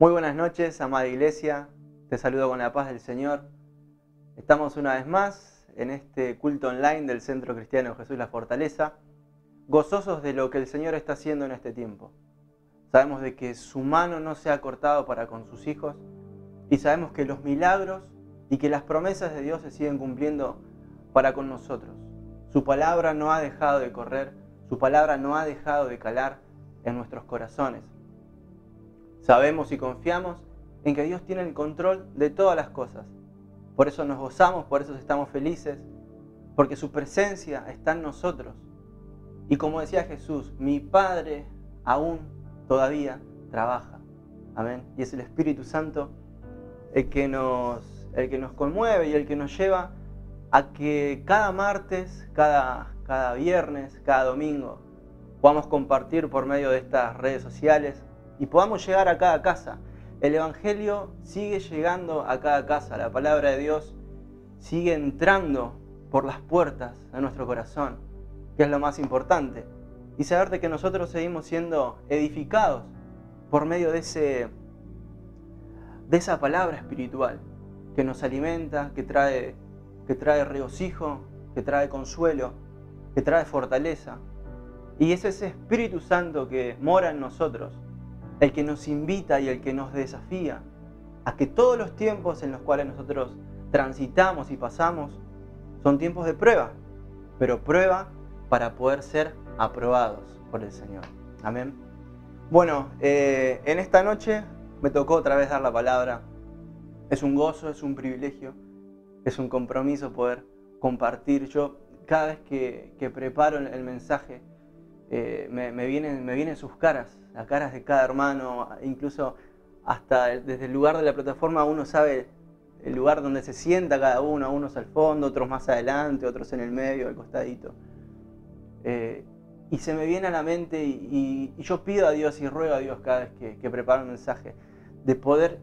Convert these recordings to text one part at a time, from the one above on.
Muy buenas noches, amada iglesia. Te saludo con la paz del Señor. Estamos una vez más en este culto online del Centro Cristiano Jesús La Fortaleza, gozosos de lo que el Señor está haciendo en este tiempo. Sabemos de que su mano no se ha cortado para con sus hijos y sabemos que los milagros y que las promesas de Dios se siguen cumpliendo para con nosotros. Su palabra no ha dejado de correr, su palabra no ha dejado de calar en nuestros corazones. Sabemos y confiamos en que Dios tiene el control de todas las cosas. Por eso nos gozamos, por eso estamos felices, porque su presencia está en nosotros. Y como decía Jesús, mi Padre aún todavía trabaja. Amén. Y es el Espíritu Santo el que nos conmueve y el que nos lleva a que cada martes, cada viernes, cada domingo podamos compartir por medio de estas redes sociales y podamos llegar a cada casa. El Evangelio sigue llegando a cada casa, la palabra de Dios sigue entrando por las puertas de nuestro corazón, que es lo más importante. Y saber de que nosotros seguimos siendo edificados por medio de esa palabra espiritual que nos alimenta, que trae regocijo, que trae consuelo, que trae fortaleza. Y es ese Espíritu Santo que mora en nosotros, el que nos invita y el que nos desafía a que todos los tiempos en los cuales nosotros transitamos y pasamos son tiempos de prueba, pero prueba para poder ser aprobados por el Señor. Amén. Bueno, en esta noche me tocó otra vez dar la palabra. Es un gozo, es un privilegio, es un compromiso poder compartir. Yo cada vez que preparo el mensaje, me vienen sus caras, las caras de cada hermano, incluso hasta desde el lugar de la plataforma uno sabe el lugar donde se sienta cada uno, unos al fondo, otros más adelante, otros en el medio, al costadito. Y se me viene a la mente y yo pido a Dios y ruego a Dios cada vez que preparo un mensaje, de poder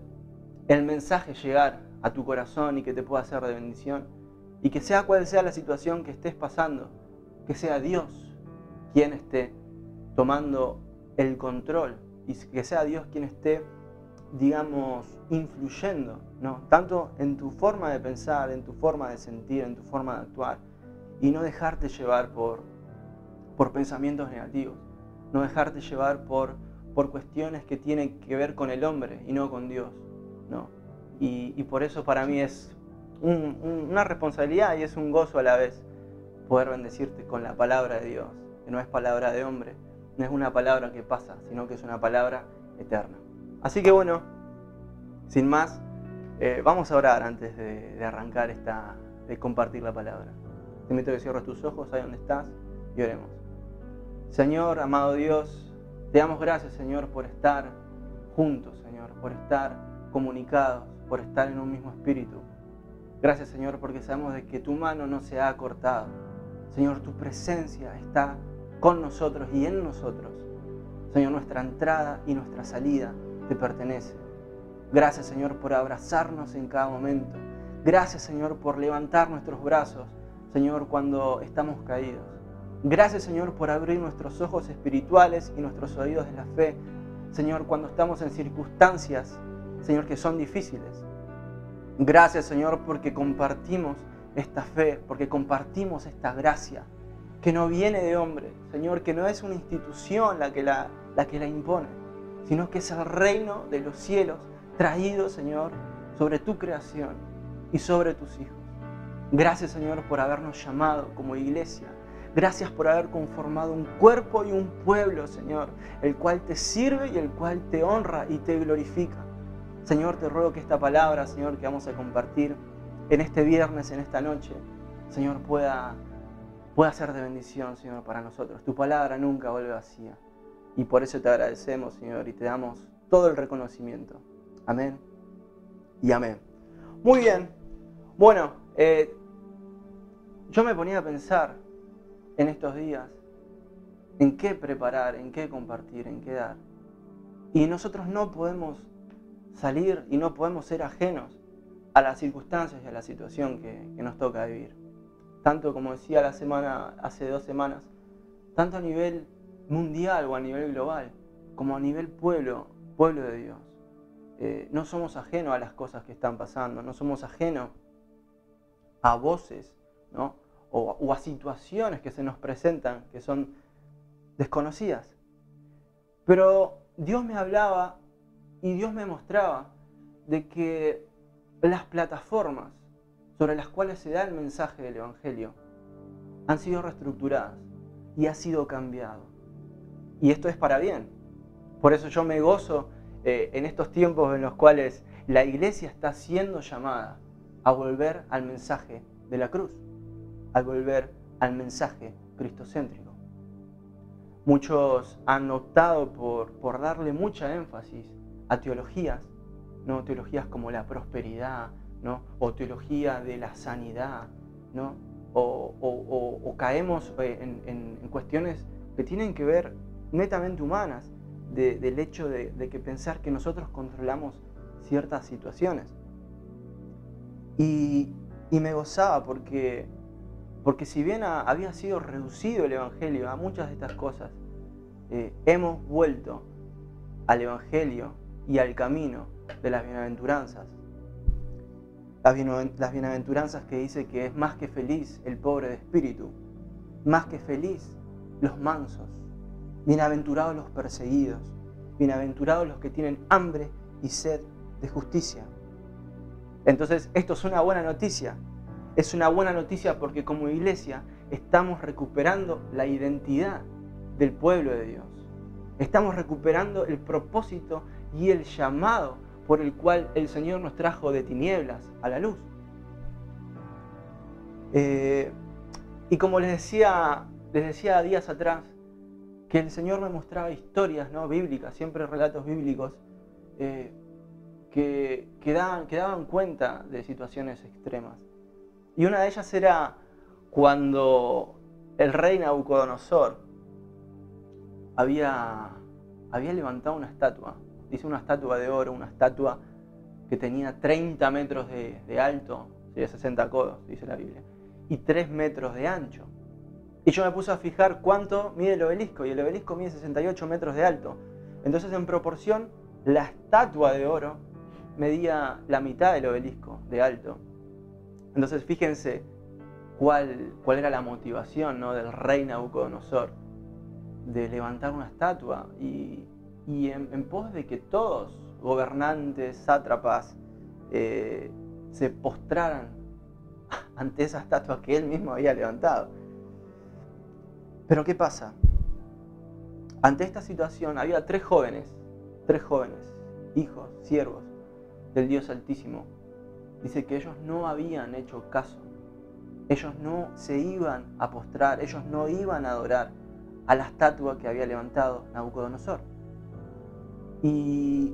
el mensaje llegar a tu corazón y que te pueda ser de bendición, y que sea cual sea la situación que estés pasando, que sea Dios quien esté tomando el control y que sea Dios quien esté, digamos, influyendo, ¿no? Tanto en tu forma de pensar, en tu forma de sentir, en tu forma de actuar, y no dejarte llevar por pensamientos negativos, no dejarte llevar por cuestiones que tienen que ver con el hombre y no con Dios, ¿no? Y por eso para mí es una responsabilidad y es un gozo a la vez poder bendecirte con la palabra de Dios, que no es palabra de hombre, no es una palabra que pasa, sino que es una palabra eterna. Así que bueno, sin más, vamos a orar antes de arrancar de compartir la palabra. Te invito a que cierres tus ojos ahí donde estás y oremos. Señor, amado Dios, te damos gracias, Señor, por estar juntos, Señor, por estar comunicados, por estar en un mismo espíritu. Gracias, Señor, porque sabemos de que tu mano no se ha cortado. Señor, tu presencia está con nosotros y en nosotros. Señor, nuestra entrada y nuestra salida te pertenece. Gracias, Señor, por abrazarnos en cada momento. Gracias, Señor, por levantar nuestros brazos, Señor, cuando estamos caídos. Gracias, Señor, por abrir nuestros ojos espirituales y nuestros oídos de la fe, Señor, cuando estamos en circunstancias, Señor, que son difíciles. Gracias, Señor, porque compartimos esta fe, porque compartimos esta gracia, que no viene de hombre, Señor, que no es una institución la que la impone, sino que es el reino de los cielos traído, Señor, sobre tu creación y sobre tus hijos. Gracias, Señor, por habernos llamado como iglesia. Gracias por haber conformado un cuerpo y un pueblo, Señor, el cual te sirve y el cual te honra y te glorifica. Señor, te ruego que esta palabra, Señor, que vamos a compartir en este viernes, en esta noche, Señor, pueda ser de bendición, Señor, para nosotros. Tu palabra nunca vuelve vacía. Y por eso te agradecemos, Señor, y te damos todo el reconocimiento. Amén y amén. Muy bien. Bueno, yo me ponía a pensar en estos días en qué preparar, en qué compartir, en qué dar. Y nosotros no podemos salir y no podemos ser ajenos a las circunstancias y a la situación que nos toca vivir. Tanto como decía hace 2 semanas, tanto a nivel mundial o a nivel global, como a nivel pueblo de Dios. no somos ajenos a las cosas que están pasando, no somos ajenos a voces, ¿no? o a situaciones que se nos presentan que son desconocidas. Pero Dios me hablaba y Dios me mostraba de que las plataformas sobre las cuales se da el mensaje del Evangelio han sido reestructuradas y ha sido cambiado. Y esto es para bien. Por eso yo me gozo en estos tiempos en los cuales la iglesia está siendo llamada a volver al mensaje de la cruz, a volver al mensaje cristocéntrico. Muchos han optado por darle mucha énfasis a teologías, ¿no? Teologías como la prosperidad, ¿no? O teología de la sanidad, ¿no? O caemos en cuestiones que tienen que ver netamente humanas, del hecho de que pensar que nosotros controlamos ciertas situaciones. Y me gozaba porque si bien había sido reducido el Evangelio a muchas de estas cosas, hemos vuelto al Evangelio y al camino de las bienaventuranzas. Las bienaventuranzas que dice que es más que feliz el pobre de espíritu, más que feliz los mansos, bienaventurados los perseguidos, bienaventurados los que tienen hambre y sed de justicia. Entonces, esto es una buena noticia. Es una buena noticia porque como iglesia estamos recuperando la identidad del pueblo de Dios. Estamos recuperando el propósito y el llamado por el cual el Señor nos trajo de tinieblas a la luz. Y como les decía días atrás, que el Señor me mostraba historias, ¿no? Bíblicas, siempre relatos bíblicos, que daban cuenta de situaciones extremas. Y una de ellas era cuando el rey Nabucodonosor había levantado una estatua. Dice una estatua de oro, una estatua que tenía 30 metros de alto, sería 60 codos, dice la Biblia, y 3 metros de ancho. Y yo me puse a fijar cuánto mide el obelisco, y el obelisco mide 68 metros de alto. Entonces, en proporción, la estatua de oro medía la mitad del obelisco de alto. Entonces, fíjense cuál era la motivación, ¿no? Del rey Nabucodonosor de levantar una estatua y en pos de que todos, gobernantes, sátrapas, se postraran ante esa estatua que él mismo había levantado. Pero ¿qué pasa? Ante esta situación había tres jóvenes, hijos, siervos del Dios Altísimo. Dice que ellos no habían hecho caso. Ellos no se iban a postrar, ellos no iban a adorar a la estatua que había levantado Nabucodonosor. Y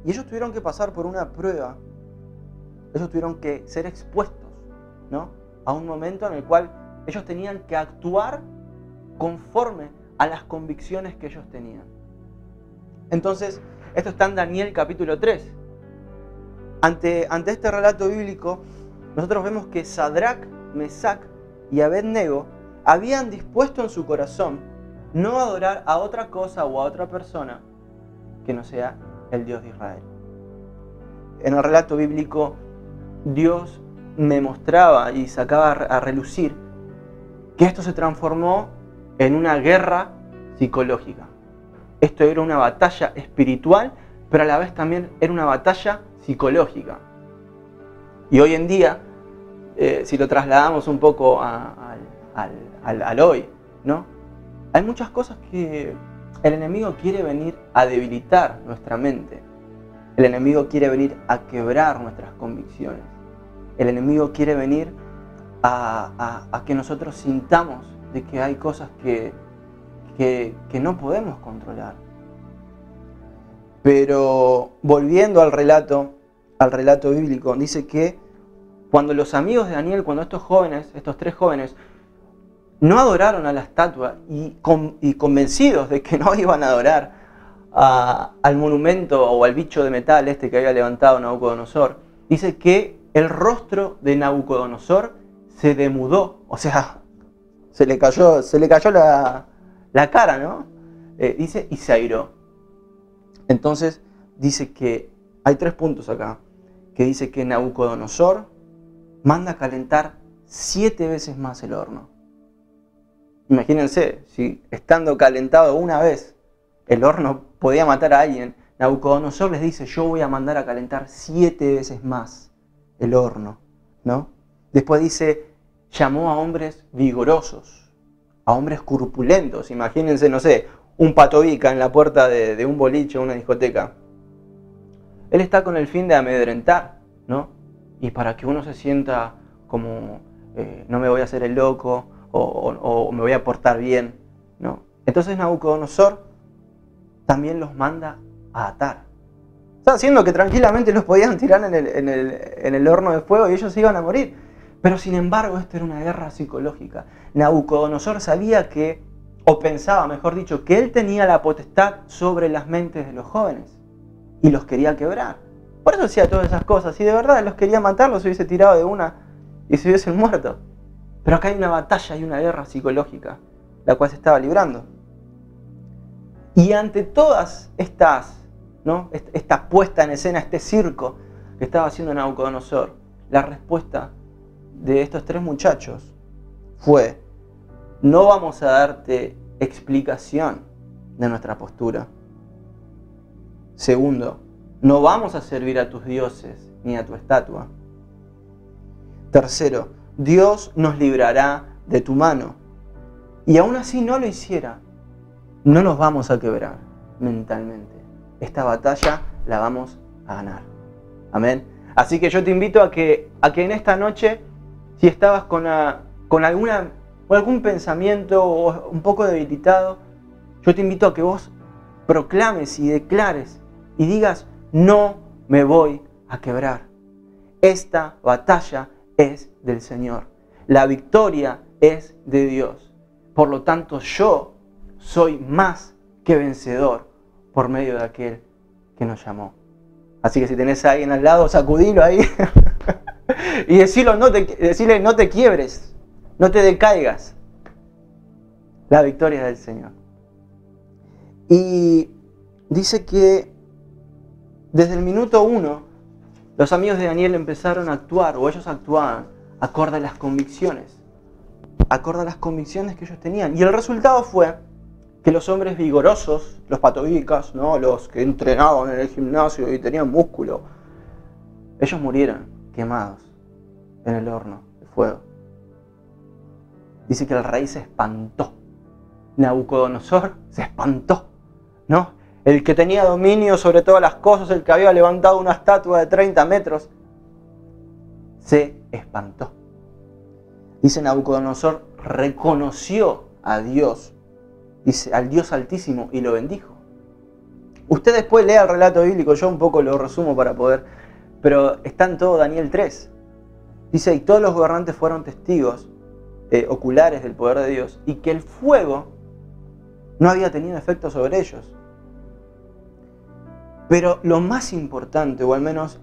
ellos tuvieron que pasar por una prueba. Ellos tuvieron que ser expuestos, ¿no? A un momento en el cual ellos tenían que actuar conforme a las convicciones que ellos tenían. Entonces, esto está en Daniel capítulo 3. Ante este relato bíblico, nosotros vemos que Sadrac, Mesac y Abednego habían dispuesto en su corazón no adorar a otra cosa o a otra persona que no sea el Dios de Israel. En el relato bíblico, Dios me mostraba y sacaba a relucir que esto se transformó en una guerra psicológica. Esto era una batalla espiritual, pero a la vez también era una batalla psicológica. Y hoy en día, si lo trasladamos un poco al hoy, ¿no? Hay muchas cosas que el enemigo quiere venir a debilitar nuestra mente. El enemigo quiere venir a quebrar nuestras convicciones. El enemigo quiere venir a que nosotros sintamos de que hay cosas que no podemos controlar. Pero volviendo al relato bíblico, dice que cuando los amigos de Daniel, cuando estos tres jóvenes, no adoraron a la estatua y convencidos de que no iban a adorar al monumento o al bicho de metal que había levantado Nabucodonosor, dice que el rostro de Nabucodonosor se demudó, o sea, se le cayó la cara, ¿no? Dice, y se airó. Entonces dice que hay 3 puntos acá, que dice que Nabucodonosor manda a calentar 7 veces más el horno. Imagínense, si estando calentado una vez el horno podía matar a alguien, Nabucodonosor les dice, yo voy a mandar a calentar 7 veces más el horno, ¿no? Después dice, llamó a hombres vigorosos, a hombres corpulentos. Imagínense, no sé, un patovica en la puerta de un boliche o una discoteca. Él está con el fin de amedrentar, ¿no? Y para que uno se sienta como, no me voy a hacer el loco o me voy a portar bien, ¿no? Entonces Nabucodonosor también los manda a atar. Está haciendo que tranquilamente los podían tirar en el horno de fuego y ellos iban a morir. Pero sin embargo, esto era una guerra psicológica. Nabucodonosor sabía que, o pensaba, mejor dicho, que él tenía la potestad sobre las mentes de los jóvenes. Y los quería quebrar. Por eso hacía todas esas cosas. Si de verdad los quería matar, los hubiese tirado de una y se hubiesen muerto. Pero acá hay una batalla y una guerra psicológica, la cual se estaba librando. Y ante todas estas, ¿no?, esta puesta en escena, este circo que estaba haciendo Nabucodonosor, la respuesta de estos 3 muchachos fue, no vamos a darte explicación de nuestra postura. Segundo, no vamos a servir a tus dioses ni a tu estatua. Tercero, Dios nos librará de tu mano. Y aún así no lo hiciera, no nos vamos a quebrar mentalmente. Esta batalla la vamos a ganar. Amén. Así que yo te invito a que en esta noche, si estabas con algún pensamiento o un poco debilitado, yo te invito a que vos proclames y declares y digas, no me voy a quebrar. Esta batalla es del Señor. La victoria es de Dios. Por lo tanto, yo soy más que vencedor por medio de aquel que nos llamó. Así que si tenés a alguien al lado, sacudilo ahí y decirle, no te quiebres, no te decaigas. La victoria es del Señor. Y dice que desde el minuto 1, los amigos de Daniel empezaron a actuar, o ellos actuaban, acorde a las convicciones. Acorde a las convicciones que ellos tenían. Y el resultado fue que los hombres vigorosos, los patovicas, ¿no?, los que entrenaban en el gimnasio y tenían músculo, ellos murieron quemados en el horno de fuego. Dice que el rey se espantó. Nabucodonosor se espantó, ¿no? El que tenía dominio sobre todas las cosas, el que había levantado una estatua de 30 metros, se espantó. Dice Nabucodonosor, reconoció a Dios, dice, al Dios Altísimo, y lo bendijo. Usted después lea el relato bíblico, yo un poco lo resumo para poder, pero está en todo Daniel 3. Dice, y todos los gobernantes fueron testigos oculares del poder de Dios, y que el fuego no había tenido efecto sobre ellos. Pero lo más importante, o al menos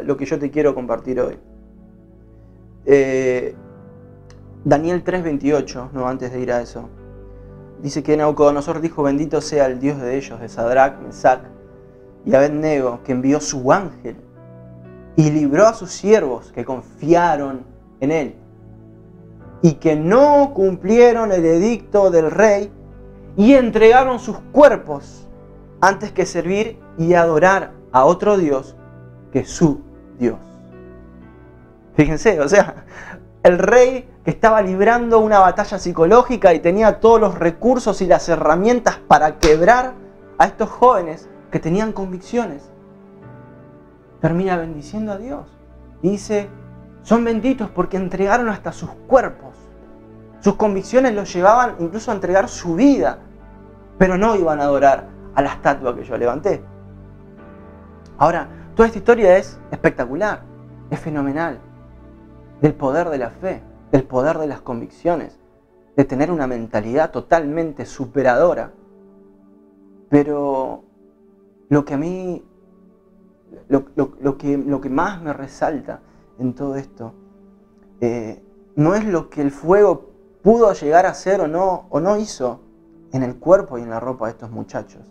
lo que yo te quiero compartir hoy, Daniel 3:28, no, antes de ir a eso, dice que Nabucodonosor dijo, bendito sea el Dios de ellos, de Sadrac, Mesac y Abednego, que envió su ángel y libró a sus siervos que confiaron en él y que no cumplieron el edicto del rey y entregaron sus cuerpos antes que servir y adorar a otro Dios que su Dios. Fíjense, o sea, el rey que estaba librando una batalla psicológica y tenía todos los recursos y las herramientas para quebrar a estos jóvenes que tenían convicciones, termina bendiciendo a Dios. Y dice, son benditos porque entregaron hasta sus cuerpos. Sus convicciones los llevaban incluso a entregar su vida, pero no iban a adorar a la estatua que yo levanté. Ahora, toda esta historia es espectacular, es fenomenal, del poder de la fe, del poder de las convicciones, de tener una mentalidad totalmente superadora. Pero lo que a mí, lo que más me resalta en todo esto, no es lo que el fuego pudo llegar a hacer o no hizo en el cuerpo y en la ropa de estos muchachos,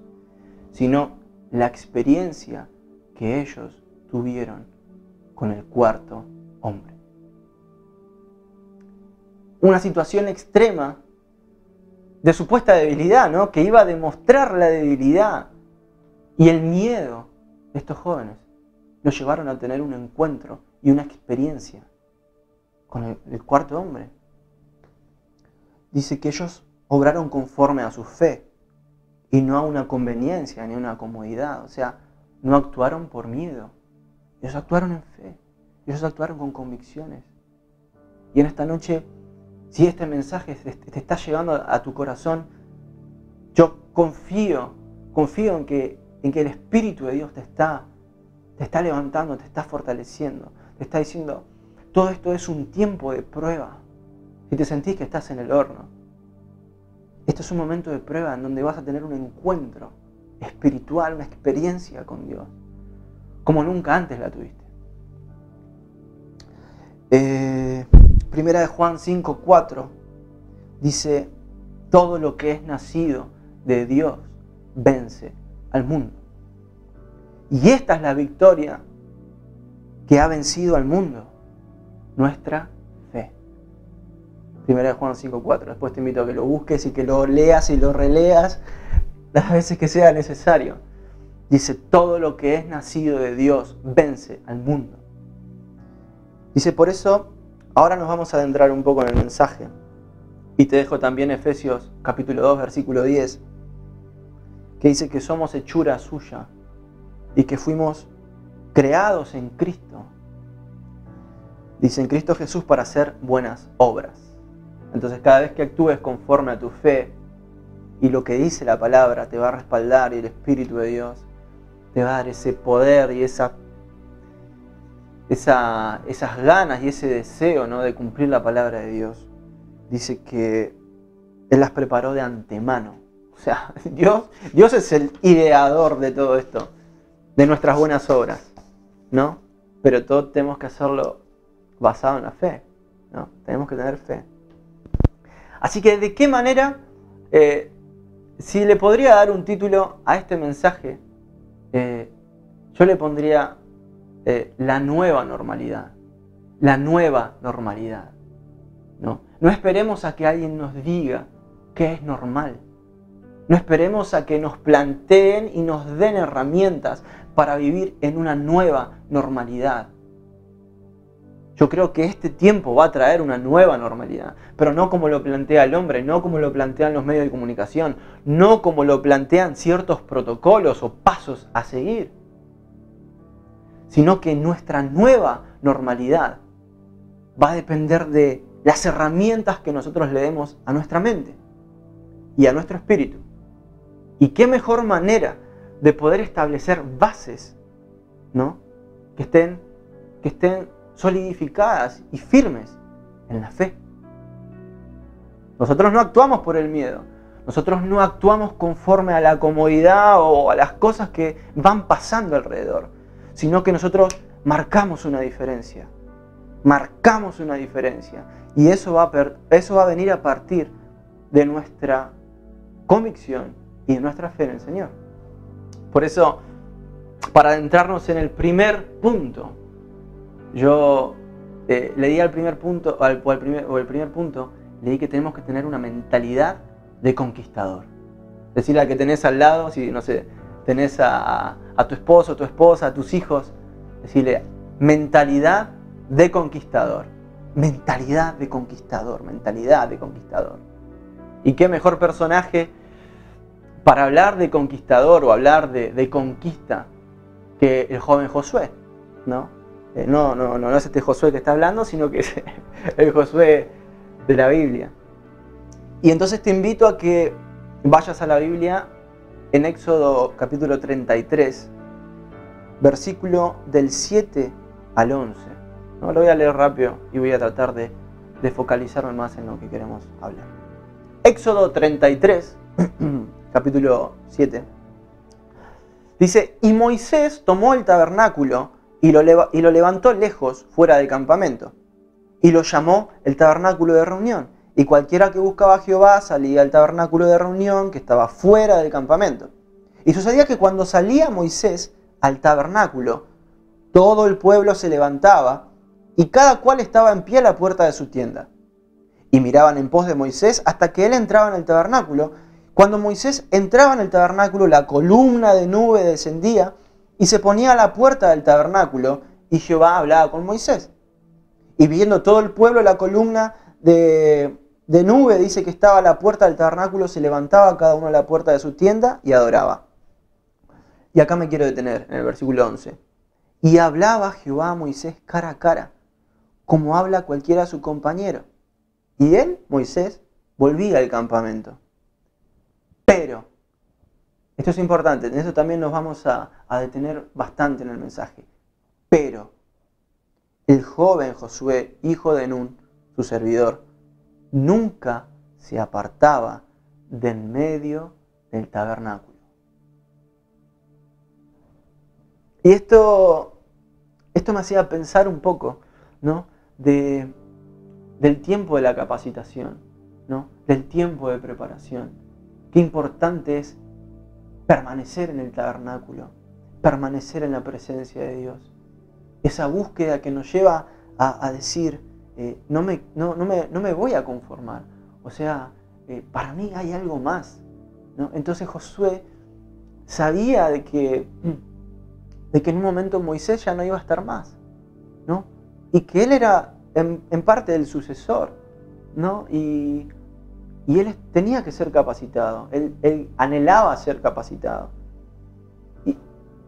sino la experiencia que ellos tuvieron con el cuarto hombre. Una situación extrema de supuesta debilidad, ¿no? Que iba a demostrar la debilidad y el miedo de estos jóvenes. Los llevaron a tener un encuentro y una experiencia con el cuarto hombre. Dice que ellos obraron conforme a su fe y no a una conveniencia ni a una comodidad. O sea, no actuaron por miedo. Ellos actuaron en fe. Ellos actuaron con convicciones. Y en esta noche, si este mensaje te está llegando a tu corazón, yo confío en que el Espíritu de Dios te está levantando, te está fortaleciendo, te está diciendo, todo esto es un tiempo de prueba. Si te sentís que estás en el horno, esto es un momento de prueba en donde vas a tener un encuentro espiritual, una experiencia con Dios, como nunca antes la tuviste. Primera de Juan 5:4 dice, todo lo que es nacido de Dios vence al mundo. Y esta es la victoria que ha vencido al mundo, nuestra fe. Primera de Juan 5:4. Después te invito a que lo busques y que lo leas y lo releas las veces que sea necesario. Dice, todo lo que es nacido de Dios vence al mundo. Dice, por eso, ahora nos vamos a adentrar un poco en el mensaje. Y te dejo también Efesios capítulo 2, versículo 10, que dice que somos hechura suya y que fuimos creados en Cristo. Dice, en Cristo Jesús para hacer buenas obras. Entonces cada vez que actúes conforme a tu fe y lo que dice la palabra te va a respaldar, y el Espíritu de Dios te va a dar ese poder y esas ganas y ese deseo, ¿no?, de cumplir la palabra de Dios. Dice que Él las preparó de antemano. O sea, Dios es el ideador de todo esto, de nuestras buenas obras, ¿no? Pero todo tenemos que hacerlo basado en la fe, ¿no? Tenemos que tener fe. Así que, ¿de qué manera, si le podría dar un título a este mensaje, yo le pondría la nueva normalidad. La nueva normalidad, ¿no? No esperemos a que alguien nos diga qué es normal. No esperemos a que nos planteen y nos den herramientas para vivir en una nueva normalidad. Yo creo que este tiempo va a traer una nueva normalidad, pero no como lo plantea el hombre, no como lo plantean los medios de comunicación, no como lo plantean ciertos protocolos o pasos a seguir, sino que nuestra nueva normalidad va a depender de las herramientas que nosotros le demos a nuestra mente y a nuestro espíritu. Y qué mejor manera de poder establecer bases, ¿no?, que estén solidificadas y firmes en la fe. Nosotros no actuamos por el miedo. Nosotros no actuamos conforme a la comodidad o a las cosas que van pasando alrededor, sino que nosotros marcamos una diferencia. Marcamos una diferencia. Y eso va a venir a partir de nuestra convicción y de nuestra fe en el Señor. Por eso, para adentrarnos en el primer punto, yo le di al primer punto, el primer punto, le di que tenemos que tener una mentalidad de conquistador. Decirle al que tenés al lado, si no sé, tenés a tu esposo, tu esposa, a tus hijos, decirle mentalidad de conquistador. Mentalidad de conquistador, mentalidad de conquistador. Y qué mejor personaje para hablar de conquistador o hablar de conquista que el joven Josué, ¿no? No es este Josué que está hablando, sino que es el Josué de la Biblia. Y entonces te invito a que vayas a la Biblia en Éxodo capítulo 33, versículo del 7 al 11. ¿No? Lo voy a leer rápido y voy a tratar de focalizarme más en lo que queremos hablar. Éxodo 33, capítulo 7. Dice, y Moisés tomó el tabernáculo y lo levantó lejos, fuera del campamento, y lo llamó el tabernáculo de reunión. Y cualquiera que buscaba a Jehová salía al tabernáculo de reunión que estaba fuera del campamento. Y sucedía que cuando salía Moisés al tabernáculo, todo el pueblo se levantaba y cada cual estaba en pie a la puerta de su tienda. Y miraban en pos de Moisés hasta que él entraba en el tabernáculo. Cuando Moisés entraba en el tabernáculo, la columna de nube descendía y se ponía a la puerta del tabernáculo, y Jehová hablaba con Moisés. Y viendo todo el pueblo la columna de nube, dice que estaba a la puerta del tabernáculo, se levantaba cada uno a la puerta de su tienda y adoraba. Y acá me quiero detener, en el versículo 11. Y hablaba Jehová a Moisés cara a cara, como habla cualquiera a su compañero. Y él, Moisés, volvía al campamento. Pero, esto es importante, en eso también nos vamos a detener bastante en el mensaje. Pero, el joven Josué, hijo de Nun, su servidor, nunca se apartaba de en medio del tabernáculo. Y esto me hacía pensar un poco, ¿no? del tiempo de la capacitación, ¿no? Del tiempo de preparación. Qué importante es permanecer en el tabernáculo, permanecer en la presencia de Dios. Esa búsqueda que nos lleva a decir, no me voy a conformar. O sea, para mí hay algo más, ¿no? Entonces Josué sabía de que en un momento Moisés ya no iba a estar más, ¿no? Y que él era en parte el sucesor, ¿no? Y él tenía que ser capacitado, él anhelaba ser capacitado.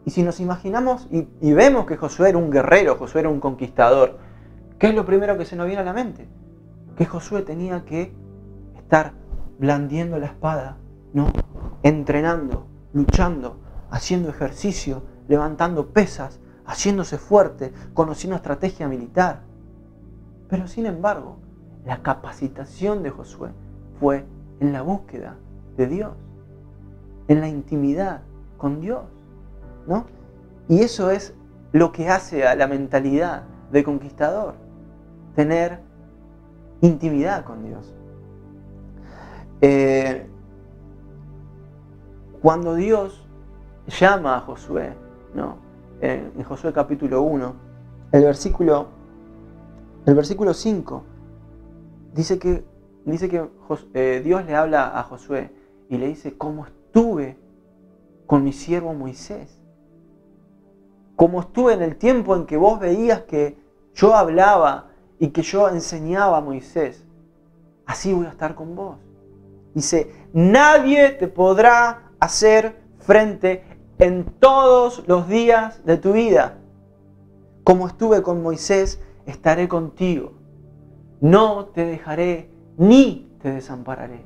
Y si nos imaginamos y vemos que Josué era un guerrero, Josué era un conquistador, ¿qué es lo primero que se nos viene a la mente? Que Josué tenía que estar blandiendo la espada, ¿no? Entrenando, luchando, haciendo ejercicio, levantando pesas, haciéndose fuerte, conociendo estrategia militar. Pero sin embargo, la capacitación de Josué fue en la búsqueda de Dios, en la intimidad con Dios, ¿no? Y eso es lo que hace a la mentalidad de conquistador, tener intimidad con Dios. Cuando Dios llama a Josué, ¿no? En Josué capítulo 1, el versículo 5, dice que Dios le habla a Josué y le dice: como estuve con mi siervo Moisés, como estuve en el tiempo en que vos veías que yo hablaba y que yo enseñaba a Moisés, así voy a estar con vos. Dice: nadie te podrá hacer frente en todos los días de tu vida. Como estuve con Moisés, estaré contigo. No te dejaré ni te desampararé.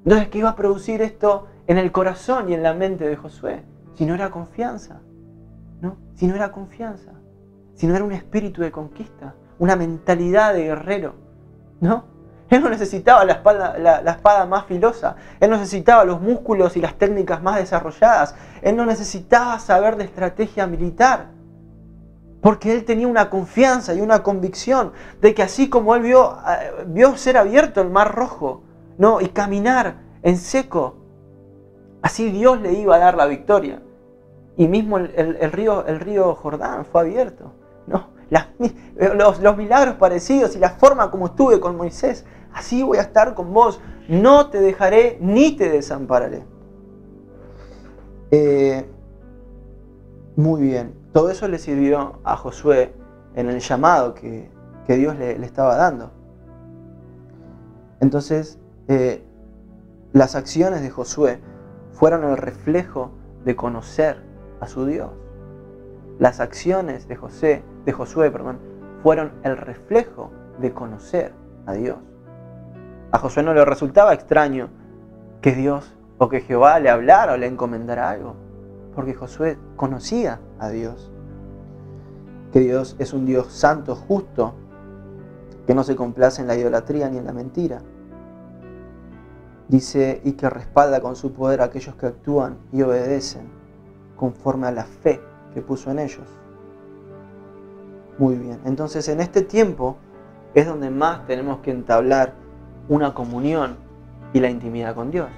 Entonces, ¿qué iba a producir esto en el corazón y en la mente de Josué? Si no era confianza, ¿no? Si no era confianza, si no era un espíritu de conquista, una mentalidad de guerrero, ¿no? Él no necesitaba la espada más filosa, él no necesitaba los músculos y las técnicas más desarrolladas, él no necesitaba saber de estrategia militar, porque él tenía una confianza y una convicción de que así como él vio ser abierto el Mar Rojo, ¿no? Y caminar en seco, así Dios le iba a dar la victoria. Y mismo el río Jordán fue abierto, ¿no? Los milagros parecidos y la forma como estuve con Moisés, así voy a estar con vos. No te dejaré ni te desampararé. Muy bien. Todo eso le sirvió a Josué en el llamado que Dios le estaba dando. Entonces, las acciones de Josué fueron el reflejo de conocer a su Dios. Las acciones de Josué, fueron el reflejo de conocer a Dios. A Josué no le resultaba extraño que Dios o que Jehová le hablara o le encomendara algo, porque Josué conocía a Dios. Que Dios es un Dios santo, justo, que no se complace en la idolatría ni en la mentira. Dice, y que respalda con su poder a aquellos que actúan y obedecen conforme a la fe que puso en ellos. Muy bien, entonces en este tiempo es donde más tenemos que entablar una comunión y la intimidad con Dios,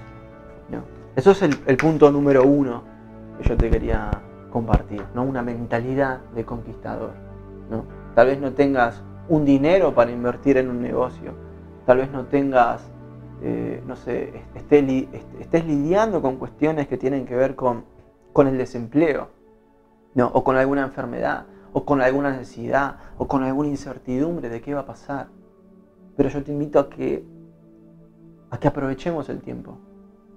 ¿no? Eso es el punto número 1 que yo te quería compartir, ¿no? Una mentalidad de conquistador, ¿no? Tal vez no tengas un dinero para invertir en un negocio, tal vez no tengas, no sé, estés lidiando con cuestiones que tienen que ver con el desempleo, ¿no? O con alguna enfermedad, o con alguna necesidad, o con alguna incertidumbre de qué va a pasar. Pero yo te invito a que aprovechemos el tiempo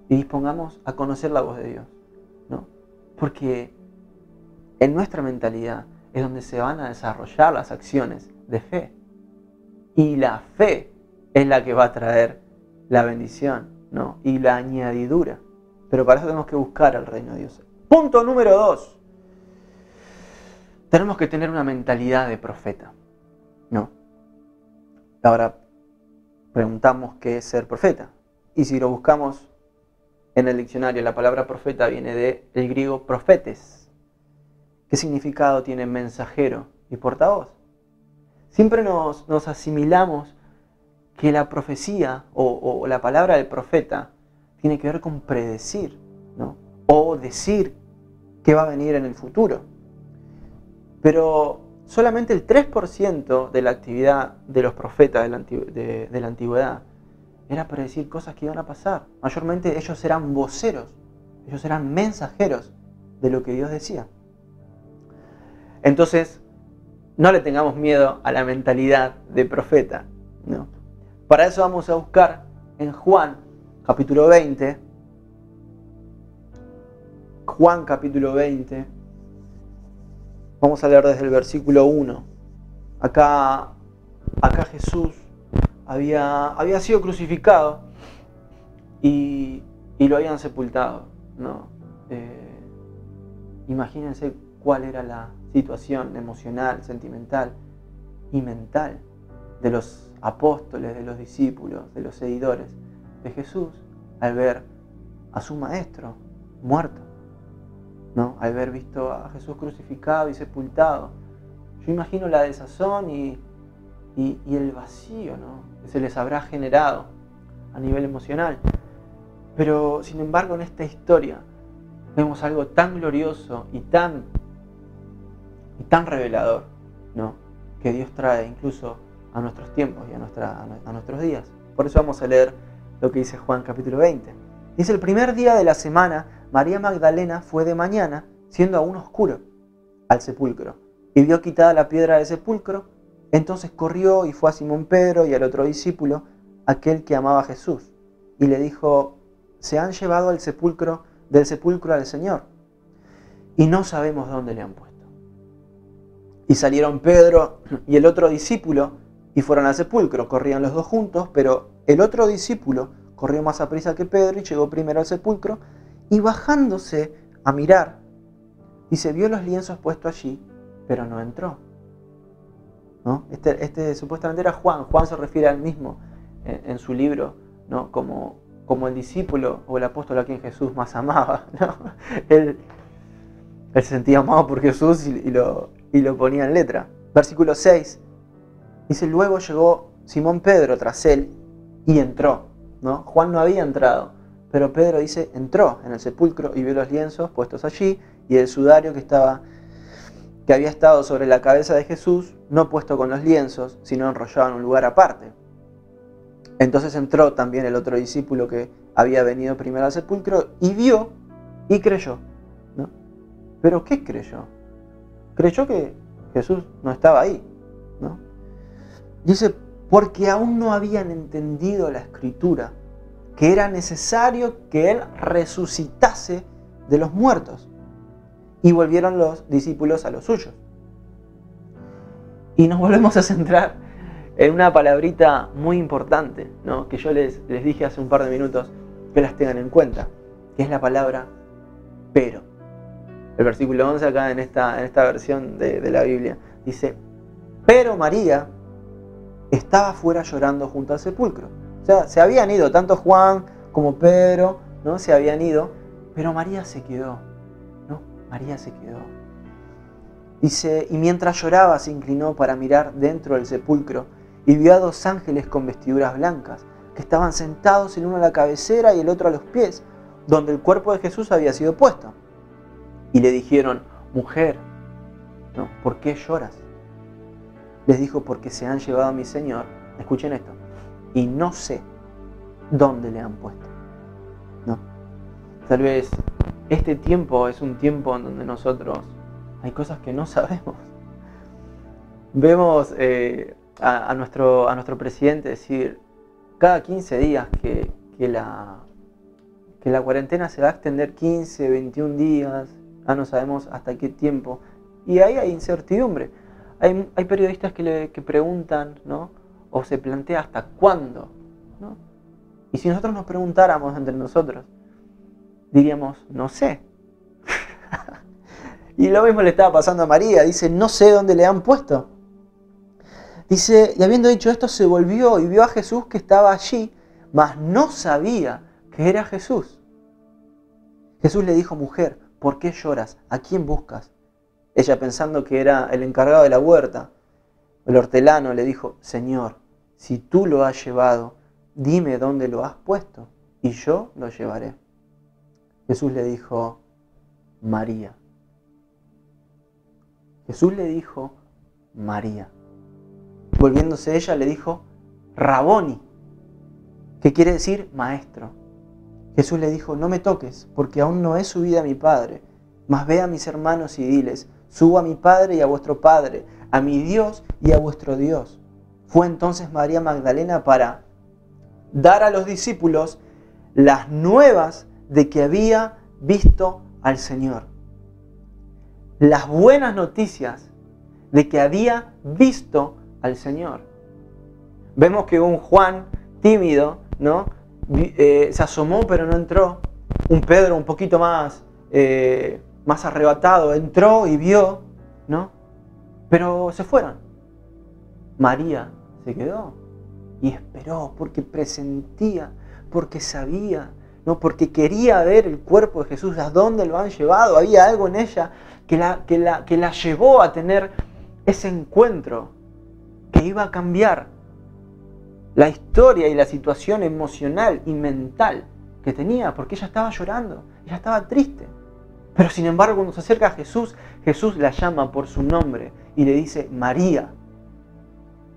y dispongamos a conocer la voz de Dios, ¿no? Porque en nuestra mentalidad es donde se van a desarrollar las acciones de fe. Y la fe es la que va a traer la bendición, ¿no? Y la añadidura. Pero para eso tenemos que buscar al reino de Dios. Punto número 2. Tenemos que tener una mentalidad de profeta, ¿no? Ahora preguntamos qué es ser profeta. Y si lo buscamos en el diccionario, la palabra profeta viene del griego profetes. ¿Qué significado tiene mensajero y portavoz? Siempre nos asimilamos que la profecía o la palabra del profeta tiene que ver con predecir, ¿no? O decir qué va a venir en el futuro. Pero solamente el 3% de la actividad de los profetas de la antigüedad era predecir cosas que iban a pasar. Mayormente ellos eran voceros, ellos eran mensajeros de lo que Dios decía. Entonces, no le tengamos miedo a la mentalidad de profeta, ¿no? Para eso vamos a buscar en Juan, capítulo 20. Juan, capítulo 20. Vamos a leer desde el versículo 1. Acá Jesús había sido crucificado y lo habían sepultado, ¿no? Imagínense cuál era la situación emocional, sentimental y mental de los apóstoles, de los discípulos, de los seguidores de Jesús al ver a su maestro muerto, ¿no? Al haber visto a Jesús crucificado y sepultado. Yo imagino la desazón y el vacío, ¿no? Que se les habrá generado a nivel emocional. Pero sin embargo en esta historia vemos algo tan glorioso y tan revelador, ¿no? Que Dios trae incluso a nuestros tiempos y a nuestros días. Por eso vamos a leer lo que dice Juan capítulo 20. Dice: el primer día de la semana, María Magdalena fue de mañana, siendo aún oscuro, al sepulcro, y vio quitada la piedra del sepulcro. Entonces corrió y fue a Simón Pedro y al otro discípulo, aquel que amaba a Jesús, y le dijo: se han llevado del sepulcro al Señor, y no sabemos dónde le han puesto. Y salieron Pedro y el otro discípulo y fueron al sepulcro. Corrían los dos juntos, pero el otro discípulo corrió más aprisa que Pedro y llegó primero al sepulcro, y bajándose a mirar, dice, vio los lienzos puestos allí, pero no entró, ¿no? Este supuestamente era Juan. Juan se refiere al mismo en su libro, ¿no? Como el discípulo o el apóstol a quien Jesús más amaba, ¿no? Él se sentía amado por Jesús y lo ponía en letra. Versículo 6 dice: luego llegó Simón Pedro tras él y entró, ¿no? Juan no había entrado, pero Pedro dice entró en el sepulcro y vio los lienzos puestos allí y el sudario que había estado sobre la cabeza de Jesús, no puesto con los lienzos, sino enrollado en un lugar aparte. Entonces entró también el otro discípulo que había venido primero al sepulcro y vio y creyó, ¿no? ¿Pero qué creyó? Creyó que Jesús no estaba ahí, ¿no? Dice, porque aún no habían entendido la Escritura, que era necesario que Él resucitase de los muertos. Y volvieron los discípulos a los suyos. Y nos volvemos a centrar en una palabrita muy importante, ¿no? Que yo les dije hace un par de minutos que las tengan en cuenta, que es la palabra pero. El versículo 11 acá en esta versión de la Biblia dice: pero María estaba afuera llorando junto al sepulcro. O sea, se habían ido, tanto Juan como Pedro, ¿no? Se habían ido, pero María se quedó, ¿no? María se quedó. Dice, y mientras lloraba se inclinó para mirar dentro del sepulcro y vio a dos ángeles con vestiduras blancas, que estaban sentados, el uno a la cabecera y el otro a los pies, donde el cuerpo de Jesús había sido puesto. Y le dijeron, mujer, ¿no? ¿Por qué lloras? Les dijo, porque se han llevado a mi Señor, escuchen esto, y no sé dónde le han puesto, ¿no? Tal vez este tiempo es un tiempo en donde nosotros hay cosas que no sabemos. Vemos a nuestro presidente decir cada 15 días que la cuarentena se va a extender 15, 21 días, ya no sabemos hasta qué tiempo. Y ahí hay incertidumbre. Hay periodistas que preguntan, ¿no? O se plantea hasta cuándo, ¿no? Y si nosotros nos preguntáramos entre nosotros, diríamos, no sé. Y lo mismo le estaba pasando a María. Dice, no sé dónde le han puesto. Dice, y habiendo dicho esto, se volvió y vio a Jesús que estaba allí, mas no sabía que era Jesús. Jesús le dijo, mujer, ¿por qué lloras? ¿A quién buscas? Ella, pensando que era el encargado de la huerta, el hortelano, le dijo, Señor, si tú lo has llevado, dime dónde lo has puesto, y yo lo llevaré. Jesús le dijo, María. Jesús le dijo, María. Volviéndose ella, le dijo, Raboni, que quiere decir maestro. Jesús le dijo, no me toques, porque aún no he subido a mi Padre, mas ve a mis hermanos y diles, subo a mi Padre y a vuestro Padre, a mi Dios y a vuestro Dios. Fue entonces María Magdalena para dar a los discípulos las nuevas de que había visto al Señor. Las buenas noticias de que había visto al Señor. Vemos que un Juan tímido, ¿no? Se asomó pero no entró. Un Pedro un poquito más arrebatado entró y vio, ¿no? Pero se fueron. María se quedó y esperó porque presentía, porque sabía, ¿no? Porque quería ver el cuerpo de Jesús, a dónde lo han llevado. Había algo en ella que la llevó a tener ese encuentro que iba a cambiar la historia y la situación emocional y mental que tenía, porque ella estaba llorando, ella estaba triste. Pero sin embargo, cuando se acerca a Jesús, Jesús la llama por su nombre y le dice María.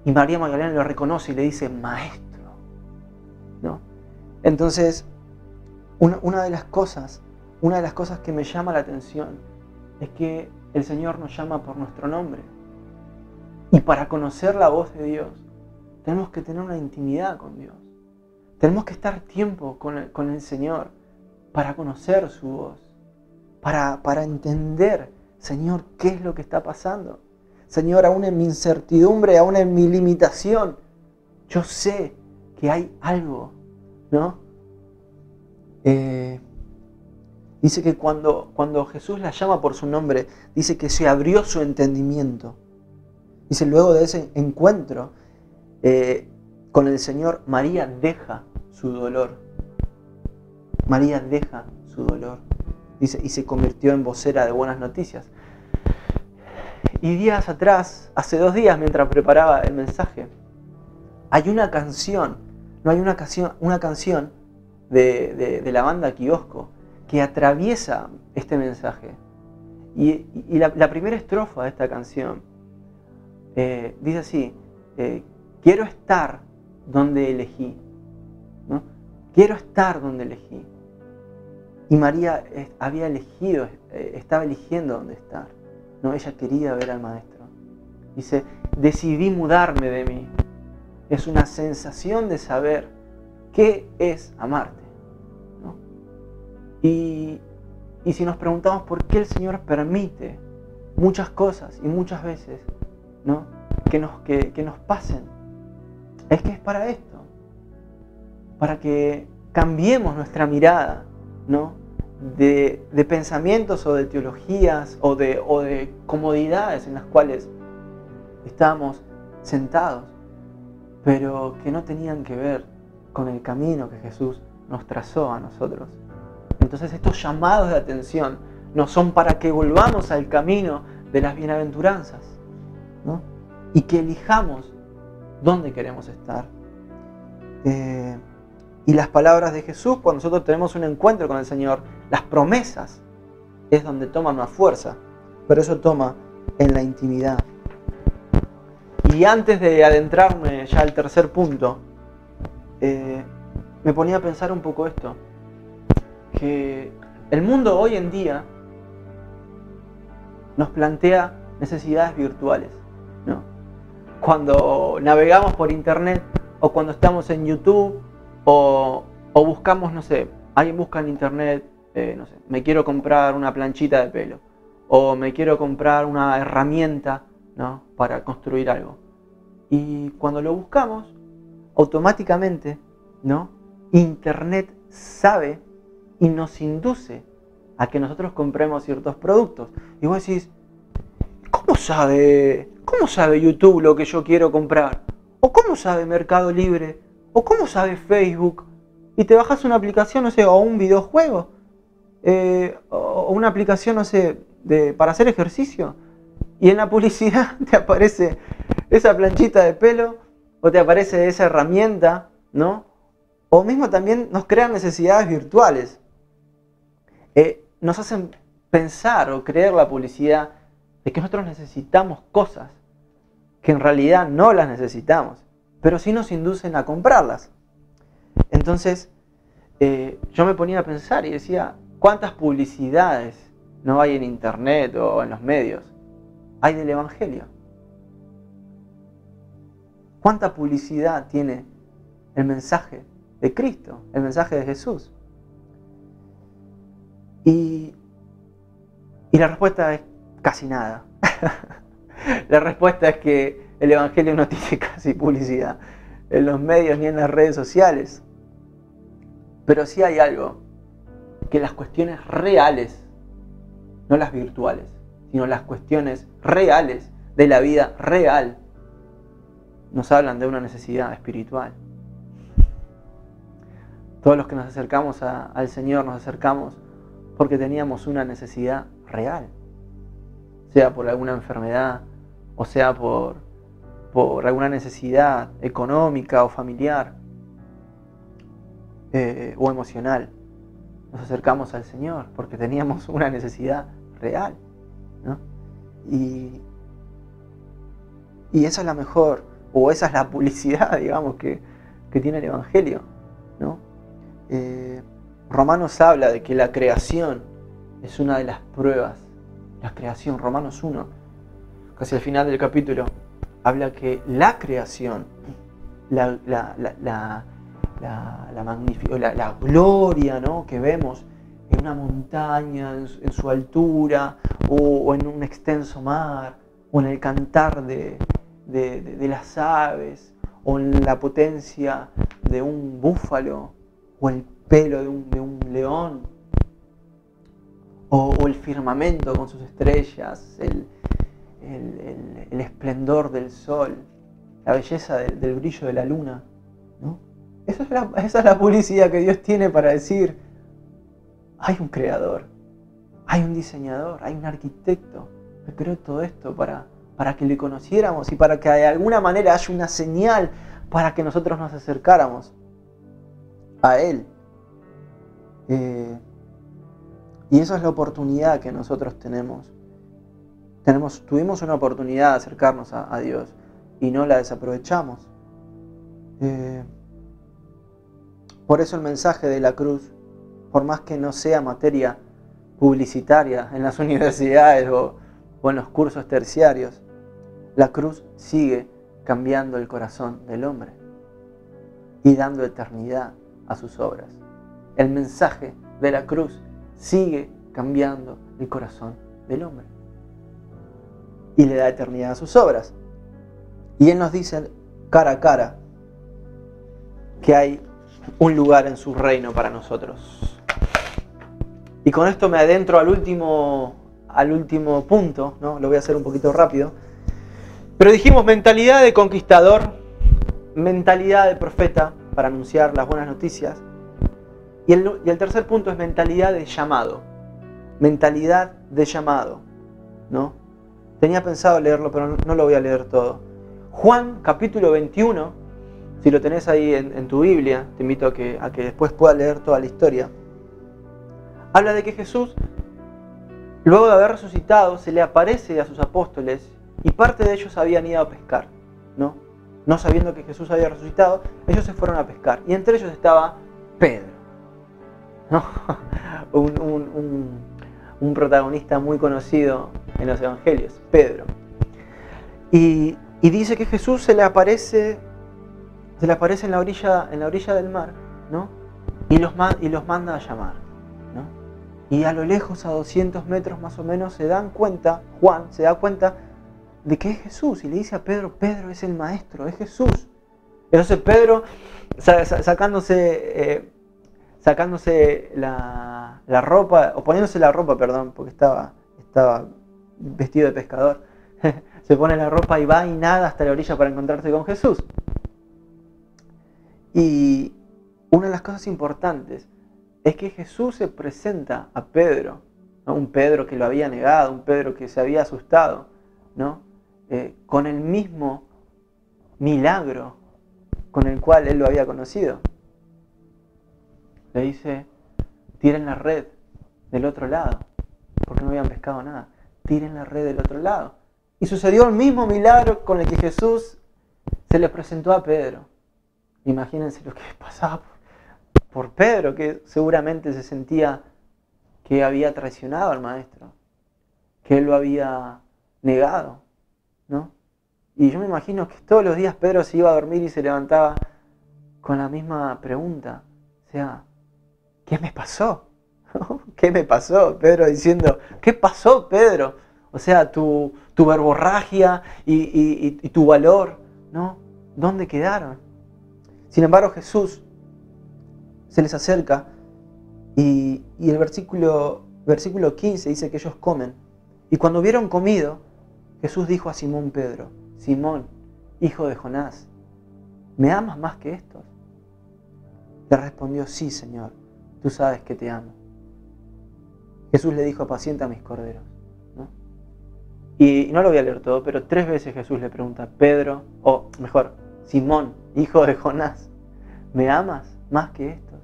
Y María Magdalena lo reconoce y le dice Maestro, ¿no? Entonces, una de las cosas que me llama la atención es que el Señor nos llama por nuestro nombre. Y para conocer la voz de Dios, tenemos que tener una intimidad con Dios. Tenemos que estar tiempo con el Señor para conocer su voz, para entender, Señor, qué es lo que está pasando. Señor, aún en mi incertidumbre, aún en mi limitación, yo sé que hay algo, ¿no? Dice que cuando Jesús la llama por su nombre, dice que se abrió su entendimiento. Dice, luego de ese encuentro con el Señor, María deja su dolor. María deja su dolor. Dice, y se convirtió en vocera de buenas noticias. Y días atrás, hace 2 días, mientras preparaba el mensaje, hay una canción, no hay una canción de la banda Kiosco que atraviesa este mensaje. Y la primera estrofa de esta canción dice así, quiero estar donde elegí, ¿no? Quiero estar donde elegí. Y María había elegido, estaba eligiendo dónde estar, ¿no? Ella quería ver al Maestro. Dice, decidí mudarme de mí. Es una sensación de saber qué es amarte, ¿no? Y si nos preguntamos por qué el Señor permite muchas cosas y muchas veces, ¿no? que nos pasen, es que es para esto, para que cambiemos nuestra mirada, ¿no? de pensamientos o de teologías o de comodidades en las cuales estábamos sentados, pero que no tenían que ver con el camino que Jesús nos trazó a nosotros. Entonces estos llamados de atención no son para que volvamos al camino de las bienaventuranzas, ¿no? Y que elijamos dónde queremos estar. Y las palabras de Jesús, cuando nosotros tenemos un encuentro con el Señor, las promesas, es donde toman más fuerza. pero eso toma en la intimidad. Y antes de adentrarme ya al tercer punto, me ponía a pensar un poco esto, que el mundo hoy en día nos plantea necesidades virtuales, ¿no? Cuando navegamos por internet o cuando estamos en YouTube o buscamos, no sé, alguien busca en internet, no sé, me quiero comprar una planchita de pelo o me quiero comprar una herramienta, ¿no?, para construir algo. Y cuando lo buscamos, automáticamente, ¿no?, internet sabe y nos induce a que nosotros compremos ciertos productos. Y vos decís, ¿cómo sabe YouTube lo que yo quiero comprar? ¿O cómo sabe Mercado Libre? ¿O cómo sabe Facebook? Y te bajas una aplicación, no sé, o un videojuego, o una aplicación, no sé, para hacer ejercicio, y en la publicidad te aparece esa planchita de pelo, o te aparece esa herramienta, ¿no? O mismo también nos crean necesidades virtuales. Nos hacen pensar o creer la publicidad de que nosotros necesitamos cosas que en realidad no las necesitamos, pero sí nos inducen a comprarlas. Entonces, yo me ponía a pensar y decía, ¿cuántas publicidades no hay en internet o en los medios? Hay del Evangelio. ¿Cuánta publicidad tiene el mensaje de Cristo, el mensaje de Jesús? Y la respuesta es casi nada. La respuesta es que el Evangelio no tiene casi publicidad en los medios ni en las redes sociales. Pero sí hay algo, que las cuestiones reales, no las virtuales, sino las cuestiones reales de la vida real, nos hablan de una necesidad espiritual. Todos los que nos acercamos al Señor nos acercamos porque teníamos una necesidad real, sea por alguna enfermedad, o sea por alguna necesidad económica o familiar, o emocional. Nos acercamos al Señor porque teníamos una necesidad real, ¿no? Y esa es la mejor, o esa es la publicidad, digamos, que tiene el Evangelio, ¿no? Romanos habla de que la creación es una de las pruebas. La creación, Romanos 1, casi al final del capítulo, habla que la creación, la gloria, ¿no?, que vemos en una montaña, en su altura, o en un extenso mar, o en el cantar de las aves, o en la potencia de un búfalo, o el pelo de un león, o el firmamento con sus estrellas, el esplendor del sol, la belleza del brillo de la luna, ¿no? Esa es la publicidad que Dios tiene para decir, hay un creador, hay un diseñador, hay un arquitecto que creó todo esto para que le conociéramos y para que de alguna manera haya una señal para que nosotros nos acercáramos a Él. Y esa es la oportunidad que nosotros tenemos. Tuvimos una oportunidad de acercarnos a Dios y no la desaprovechamos. Por eso el mensaje de la cruz, por más que no sea materia publicitaria en las universidades o en los cursos terciarios, la cruz sigue cambiando el corazón del hombre y dando eternidad a sus obras. El mensaje de la cruz sigue cambiando el corazón del hombre y le da eternidad a sus obras. Y Él nos dice cara a cara que hay un lugar en su reino para nosotros. Y con esto me adentro al último punto, ¿no? Lo voy a hacer un poquito rápido. Pero dijimos mentalidad de conquistador, mentalidad de profeta para anunciar las buenas noticias. Y el tercer punto es mentalidad de llamado. Mentalidad de llamado, ¿no? Tenía pensado leerlo, pero no lo voy a leer todo. Juan, capítulo 21, si lo tenés ahí en tu Biblia, te invito a que después puedas leer toda la historia. Habla de que Jesús luego de haber resucitado, se le aparece a sus apóstoles y parte de ellos habían ido a pescar, ¿no? No sabiendo que Jesús había resucitado, ellos se fueron a pescar. Y entre ellos estaba Pedro, ¿no? un protagonista muy conocido en los evangelios, Pedro. Y dice que Jesús se le aparece en la orilla del mar, ¿no? Y los manda a llamar, ¿no? Y a lo lejos, a 200 metros más o menos, Juan se da cuenta de que es Jesús. Y le dice a Pedro, Pedro es el maestro, es Jesús. Entonces Pedro, sacándose la ropa, o poniéndose la ropa, perdón, porque estaba vestido de pescador, se pone la ropa y va y nada hasta la orilla para encontrarse con Jesús. Y una de las cosas importantes es que Jesús se presenta a Pedro, ¿no? Un Pedro que lo había negado, un Pedro que se había asustado, ¿no? Con el mismo milagro con el cual él lo había conocido. Le dice, tiren la red del otro lado, porque no habían pescado nada. Tiren la red del otro lado. Y sucedió el mismo milagro con el que Jesús se le presentó a Pedro. Imagínense lo que pasaba por Pedro, que seguramente se sentía que había traicionado al maestro, que él lo había negado, ¿no? Y yo me imagino que todos los días Pedro se iba a dormir y se levantaba con la misma pregunta. O sea, ¿qué me pasó? ¿Qué me pasó? Pedro diciendo, ¿qué pasó, Pedro? O sea, tu verborragia y tu valor, ¿no? ¿Dónde quedaron? Sin embargo, Jesús se les acerca y el versículo 15 dice que ellos comen. Y cuando hubieron comido, Jesús dijo a Simón Pedro, Simón, hijo de Jonás, ¿me amas más que estos? Le respondió, sí, Señor, tú sabes que te amo. Jesús le dijo, apacienta mis corderos, ¿no? Y no lo voy a leer todo, pero 3 veces Jesús le pregunta, Pedro, o mejor, Simón, hijo de Jonás, ¿me amas más que estos?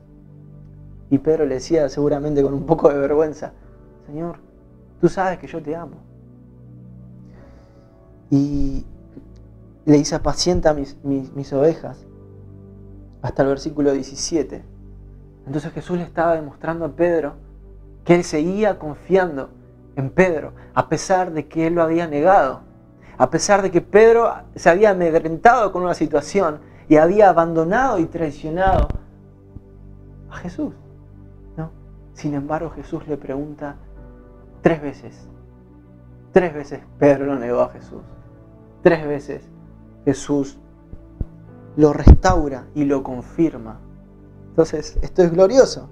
Y Pedro le decía, seguramente con un poco de vergüenza, Señor, tú sabes que yo te amo. Y le dice, apacienta mis ovejas, hasta el versículo 17. Entonces Jesús le estaba demostrando a Pedro que él seguía confiando en Pedro, a pesar de que él lo había negado, a pesar de que Pedro se había amedrentado con una situación y había abandonado y traicionado a Jesús, ¿no? Sin embargo, Jesús le pregunta 3 veces. 3 veces Pedro lo negó a Jesús. 3 veces Jesús lo restaura y lo confirma. Entonces, esto es glorioso.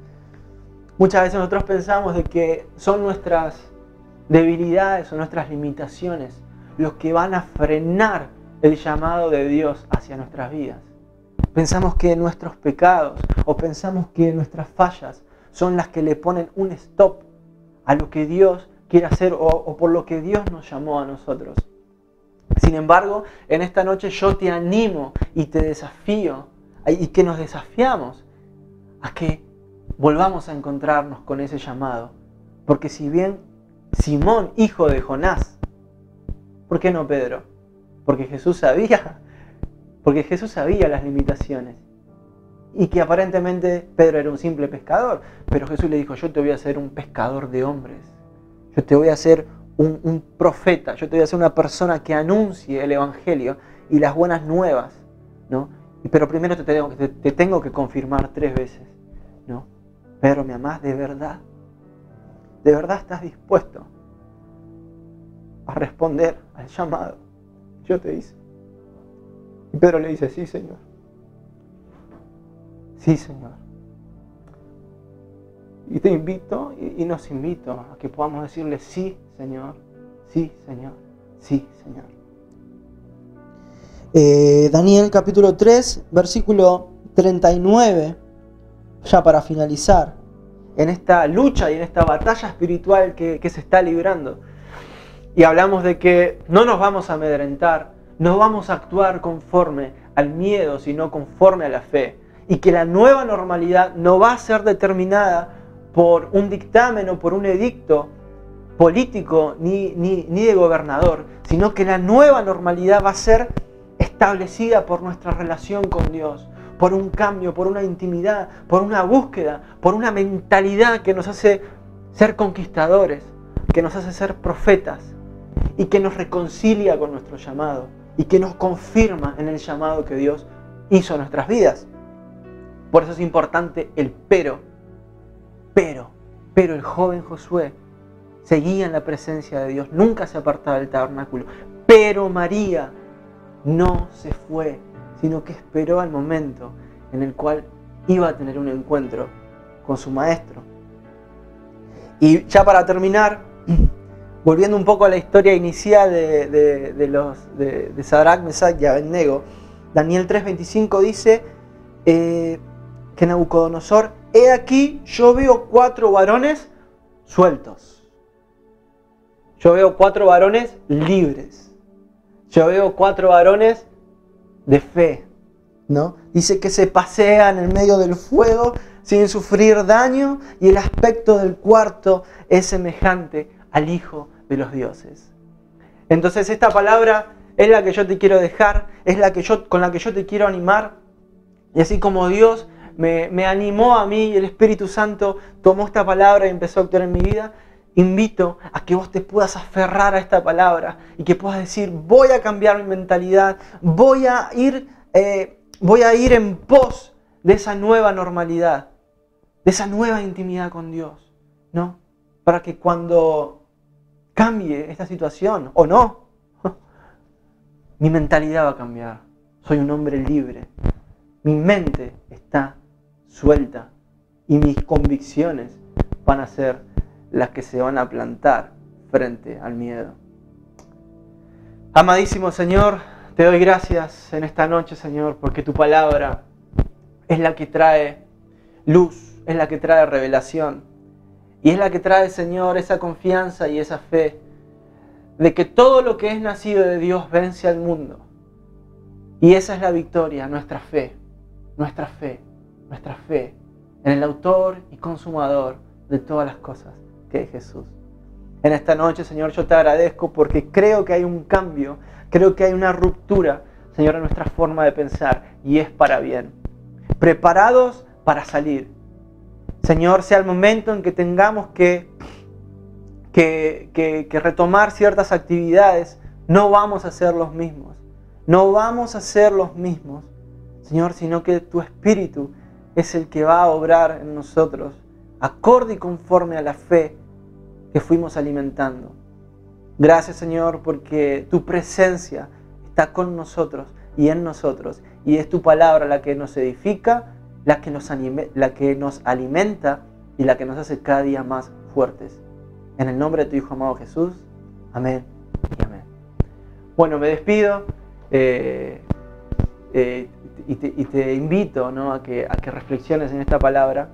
Muchas veces nosotros pensamos de que son nuestras debilidades o nuestras limitaciones los que van a frenar el llamado de Dios hacia nuestras vidas. Pensamos que nuestros pecados o pensamos que nuestras fallas son las que le ponen un stop a lo que Dios quiere hacer o por lo que Dios nos llamó a nosotros. Sin embargo, en esta noche yo te animo y te desafío y que nos desafiamos a que volvamos a encontrarnos con ese llamado. Porque si bien Simón, hijo de Jonás, ¿por qué no Pedro? Porque Jesús sabía las limitaciones. Y que aparentemente Pedro era un simple pescador. Pero Jesús le dijo, yo te voy a hacer un pescador de hombres. Yo te voy a hacer un profeta. Yo te voy a hacer una persona que anuncie el evangelio y las buenas nuevas, ¿no? Pero primero te tengo que confirmar 3 veces, ¿no? Pedro, ¿me amás de verdad? ¿De verdad estás dispuesto a responder al llamado que yo te hice? Y Pedro le dice, sí, Señor. Sí, Señor. Y te invito y nos invito a que podamos decirle, sí, Señor. Sí, Señor. Sí, Señor. Daniel capítulo 3, versículo 39, ya para finalizar, en esta lucha y en esta batalla espiritual que se está librando. Y hablamos de que no nos vamos a amedrentar, no vamos a actuar conforme al miedo, sino conforme a la fe. Y que la nueva normalidad no va a ser determinada por un dictamen o por un edicto político ni de gobernador, sino que la nueva normalidad va a ser establecida por nuestra relación con Dios, por un cambio, por una intimidad, por una búsqueda, por una mentalidad que nos hace ser conquistadores, que nos hace ser profetas y que nos reconcilia con nuestro llamado y que nos confirma en el llamado que Dios hizo a nuestras vidas. Por eso es importante el pero el joven Josué seguía en la presencia de Dios, nunca se apartaba del tabernáculo. Pero María no se fue, sino que esperó al momento en el cual iba a tener un encuentro con su maestro. Y ya para terminar, volviendo un poco a la historia inicial de Sadrach, Mesach y Abednego, Daniel 3:25 dice que Nabucodonosor, he aquí, yo veo 4 varones sueltos. Yo veo 4 varones libres. Yo veo 4 varones de fe, ¿no? Dice que se pasean en medio del fuego sin sufrir daño y el aspecto del cuarto es semejante al Hijo de los dioses. Entonces esta palabra es la que yo te quiero dejar, es con la que yo te quiero animar. Y así como Dios me animó a mí y el Espíritu Santo tomó esta palabra y empezó a actuar en mi vida, invito a que vos te puedas aferrar a esta palabra y que puedas decir, voy a cambiar mi mentalidad, voy a ir en pos de esa nueva normalidad, de esa nueva intimidad con Dios, ¿no? Para que cuando cambie esta situación, o no, mi mentalidad va a cambiar. Soy un hombre libre. Mi mente está suelta y mis convicciones van a ser las que se van a plantar frente al miedo. Amadísimo Señor, te doy gracias en esta noche, Señor, porque tu palabra es la que trae luz, es la que trae revelación y es la que trae, Señor, esa confianza y esa fe de que todo lo que es nacido de Dios vence al mundo. Y esa es la victoria, nuestra fe en el autor y consumador de todas las cosas, que es Jesús. En esta noche, Señor, yo te agradezco porque creo que hay un cambio, creo que hay una ruptura, Señor, en nuestra forma de pensar y es para bien. Preparados para salir. Señor, sea el momento en que tengamos que retomar ciertas actividades, no vamos a ser los mismos. No vamos a ser los mismos, Señor, sino que tu Espíritu es el que va a obrar en nosotros, acorde y conforme a la fe que fuimos alimentando. Gracias, Señor, porque tu presencia está con nosotros y en nosotros, y es tu palabra la que nos edifica, la que nos alimenta y la que nos hace cada día más fuertes. En el nombre de tu Hijo amado Jesús, amén y amén. Bueno, me despido y te invito, ¿no?, a que reflexiones en esta palabra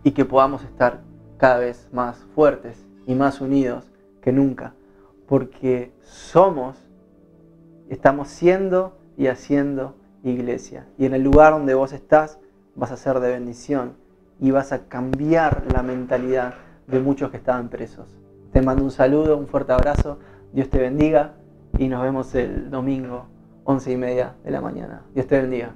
y que podamos estar cada vez más fuertes y más unidos que nunca, porque estamos siendo y haciendo iglesia. Y en el lugar donde vos estás vas a ser de bendición y vas a cambiar la mentalidad de muchos que estaban presos. Te mando un saludo, un fuerte abrazo, Dios te bendiga y nos vemos el domingo 11:30 de la mañana. Dios te bendiga.